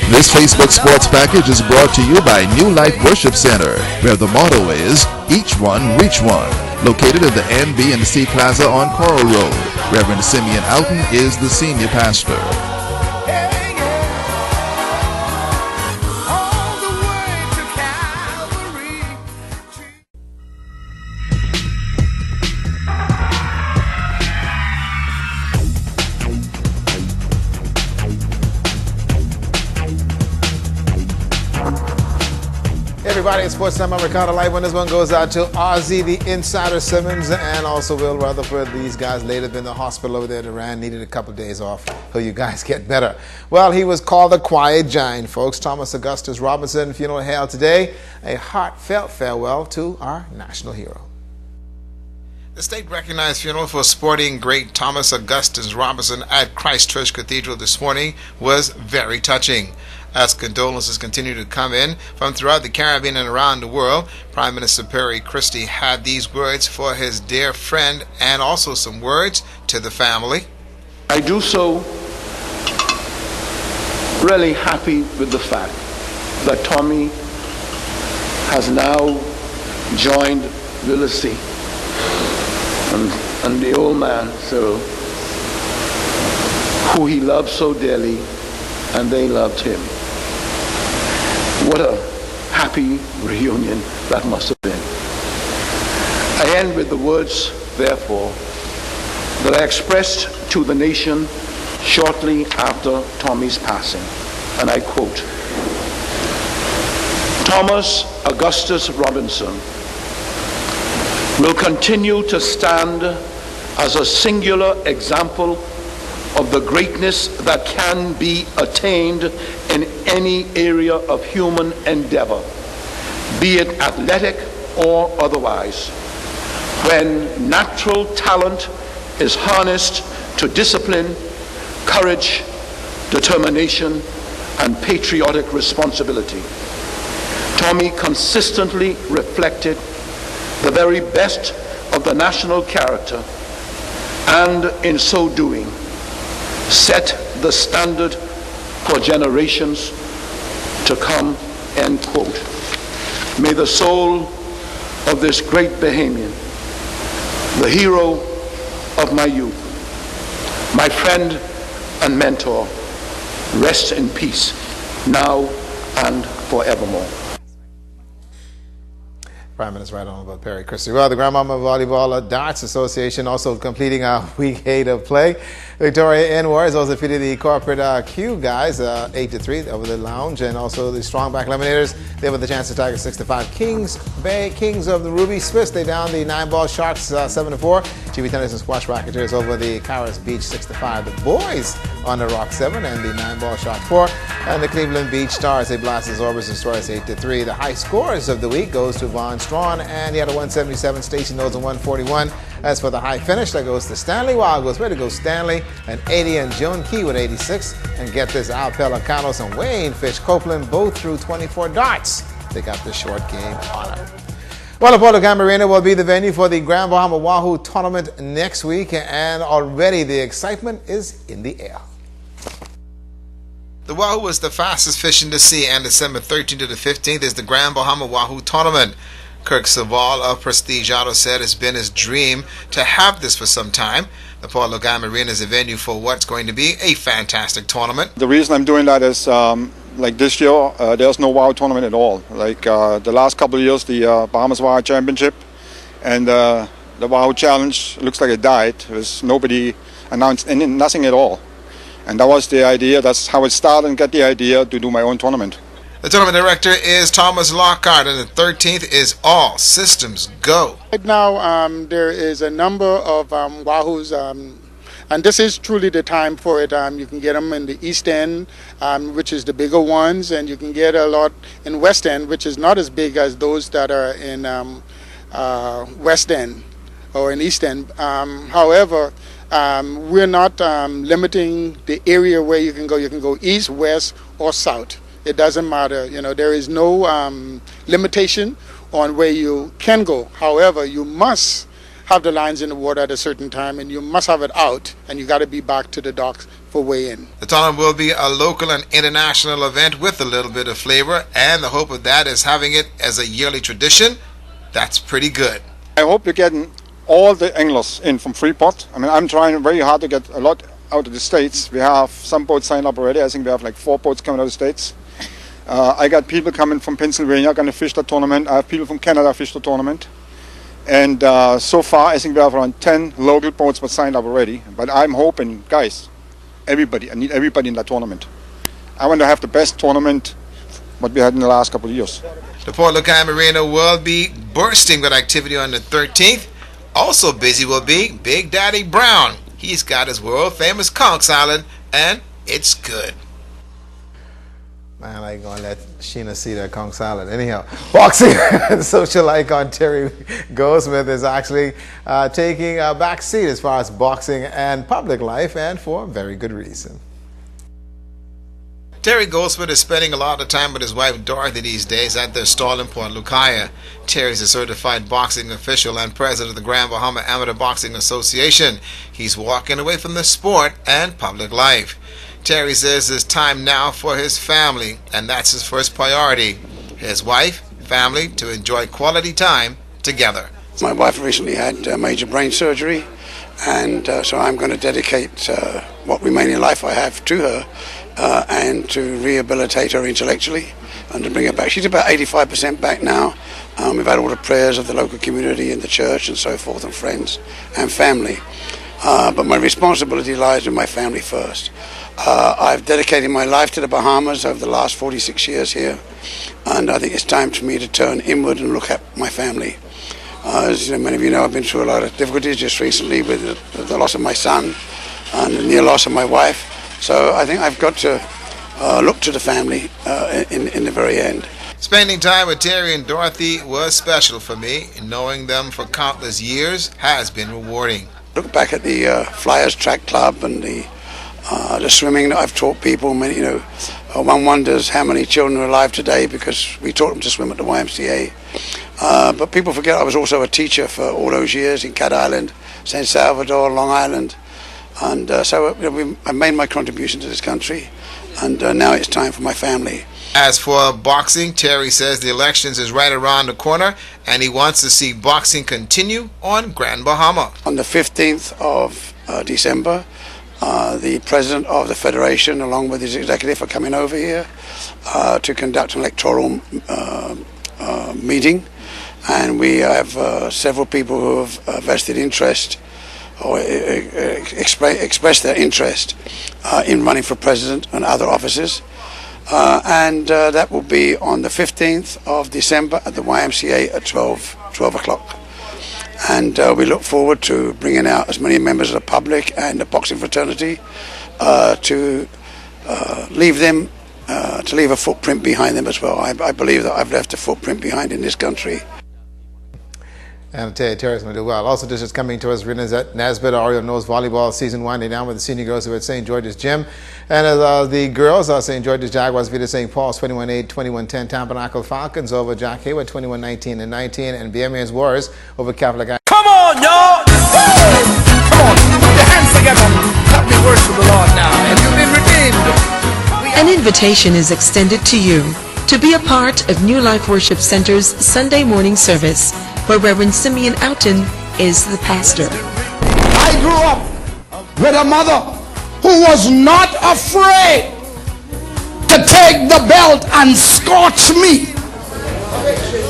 This Facebook Sports Package is brought to you by New Life Worship Center, where the motto is, each one, reach one. Located in the NB and C Plaza on Coral Road. Reverend Simeon Alton is the senior pastor. Everybody, it's Sports Time. I'm Ricardo. Lightbourn. This one goes out to Ozzie, the Insider Simmons, and also Will Rutherford. These guys later been in the hospital over there at Iran, needed a couple of days off. Hope you guys get better. Well, he was called the Quiet Giant, folks. Thomas Augustus Robinson funeral held today. A heartfelt farewell to our national hero. The state-recognized funeral for sporting great Thomas Augustus Robinson at Christ Church Cathedral this morning was very touching. As condolences continue to come in from throughout the Caribbean and around the world, Prime Minister Perry Christie had these words for his dear friend and also some words to the family. I do so really happy with the fact that Tommy has now joined Willisey and the old man, Cyril, who he loved so dearly, and they loved him. What a happy reunion that must have been. I end with the words, therefore, that I expressed to the nation shortly after Tommy's passing, and I quote, Thomas Augustus Robinson will continue to stand as a singular example of the greatness that can be attained in any area of human endeavor, be it athletic or otherwise, when natural talent is harnessed to discipline, courage, determination, and patriotic responsibility. Tommy consistently reflected the very best of the national character, and in so doing, set the standard for generations to come, end quote. May the soul of this great Bahamian, the hero of my youth, my friend and mentor, rest in peace now and forevermore. Prime Minister right on about Perry Christie. Well, the Grandmama Volleyball Darts Association also completing a week 8 of play. Victoria N Warriors also defeated the corporate Q guys 8-3 over the lounge, and also the Strongback Lemonaders. They have the chance to target 6-5. Kings Bay Kings of the Ruby Swiss. They down the 9-ball Sharks 7-4. GB Tennis and Squash Racketeers over the Caras Beach 6-5. The boys on the Rock 7 and the 9-ball Sharks 4. And the Cleveland Beach Stars, they blast the Zorbers Destroyers 8-3. The high scores of the week goes to Von Strawn, and he had a 177. Stacey Knowles a 141. As for the high finish, that goes to Stanley Wildgoose. Way to go, Stanley. An 80, and Joan Key with 86. And get this, Al Pelicanos and Wayne Fish Copeland both threw 24 darts. They got the short game honor. Well, Apollo Gama Arena will be the venue for the Grand Bahama Wahoo tournament next week, and already the excitement is in the air. The Wahoo was the fastest fish in the sea, and December 13th to the 15th is the Grand Bahama Wahoo tournament. Kirk Saval of Prestige Auto said it's been his dream to have this for some time. The Paul Logan Arena is a venue for what's going to be a fantastic tournament. The reason I'm doing that is like this year, there's no Wahoo tournament at all. Like the last couple of years, the Bahamas Wahoo Championship and the Wahoo Challenge looks like it died. There's nobody announced nothing at all. And that was the idea. That's how it started, and get the idea to do my own tournament. The tournament director is Thomas Lockhart, and the 13th is All Systems Go. Right now, there is a number of Wahoos, and this is truly the time for it. You can get them in the East End, which is the bigger ones, and you can get a lot in West End, which is not as big as those that are in West End or in East End. However, we're not limiting the area where you can go. You can go east, west, or south. It doesn't matter. You know, there is no limitation on where you can go. However, you must have the lines in the water at a certain time, and you must have it out, and you got to be back to the docks for weigh-in. The tournament will be a local and international event with a little bit of flavor, and the hope of that is having it as a yearly tradition. That's pretty good. I hope you're getting all the anglers in from Freeport. I mean, I'm trying very hard to get a lot out of the States. We have some boats signed up already. I think we have like 4 boats coming out of the States. I got people coming from Pennsylvania going to fish the tournament. I have people from Canada fish the tournament. And so far, I think we have around 10 local boats that signed up already. But I'm hoping, guys, everybody, I need everybody in that tournament. I want to have the best tournament what we had in the last couple of years. The Port Lucan Marina will be bursting with activity on the 13th. Also busy will be Big Daddy Brown. He's got his world-famous conch salad, and it's good. Man, I ain't gonna let Sheena see that conch salad. Anyhow, boxing social icon Terry Goldsmith is actually taking a back seat as far as boxing and public life, and for a very good reason. Terry Goldsmith is spending a lot of time with his wife Dorothy these days at their stall in Port Lucia. Terry's a certified boxing official and president of the Grand Bahama Amateur Boxing Association. He's walking away from the sport and public life. Terry says it's time now for his family, and that's his first priority. His wife, family, to enjoy quality time together. My wife recently had major brain surgery, and so I'm going to dedicate what remaining life I have to her and to rehabilitate her intellectually and to bring her back. She's about 85% back now. We've had all the prayers of the local community and the church and so forth, and friends and family. But my responsibility lies with my family first. I've dedicated my life to the Bahamas over the last 46 years here, and I think it's time for me to turn inward and look at my family. As many of you know, I've been through a lot of difficulties just recently with the loss of my son and the near loss of my wife. So I think I've got to look to the family in the very end. Spending time with Terry and Dorothy was special for me. Knowing them for countless years has been rewarding. Look back at the Flyers Track Club and the swimming that I've taught people. One wonders how many children are alive today because we taught them to swim at the YMCA. But people forget I was also a teacher for all those years in Cat Island, San Salvador, Long Island. And so I made my contribution to this country, and now it's time for my family. As for boxing, Terry says the elections is right around the corner, and he wants to see boxing continue on Grand Bahama. On the 15th of December, the president of the federation, along with his executive, are coming over here to conduct an electoral meeting, and we have several people who have vested interest or express their interest in running for president and other offices. And that will be on the 15th of December at the YMCA at 12 o'clock. And we look forward to bringing out as many members of the public and the boxing fraternity to leave a footprint behind them as well. I believe that I've left a footprint behind in this country. And I tell you, Terry's going to do well. Also, this is coming to us, Nesbitt Oriole Nose Volleyball Season winding down with the senior girls who are at St. George's Gym. And the girls are St. George's Jaguars beat St. Paul's 21-8, 21-10. Tabernacle Falcons over Jack Hayward 21-19 and 19. And BMA's Warriors over Catholic. Come on, y'all! Come on, put your hands together. Help me worship the Lord now. Have you been redeemed? An invitation is extended to you to be a part of New Life Worship Center's Sunday morning service, where Reverend Simeon Outen is the pastor. I grew up with a mother who was not afraid to take the belt and scorch me.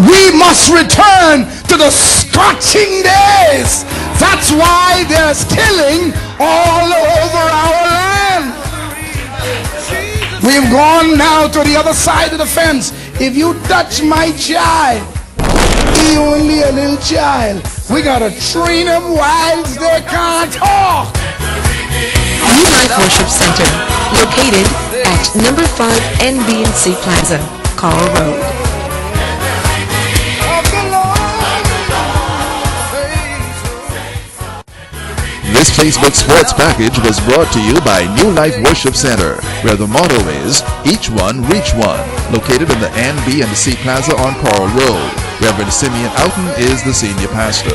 We must return to the scorching days. That's why there's killing all over our land. We've gone now to the other side of the fence. If you touch my child, he only a little child, we gotta train him while they can't talk. New Life Worship Center, located at number 5 NB&C Plaza, Coral Road. This Facebook Sports Package was brought to you by New Life Worship Center, where the motto is, each one, reach one, located in the NB&C Plaza on Coral Road. Reverend Simeon Outen is the senior pastor.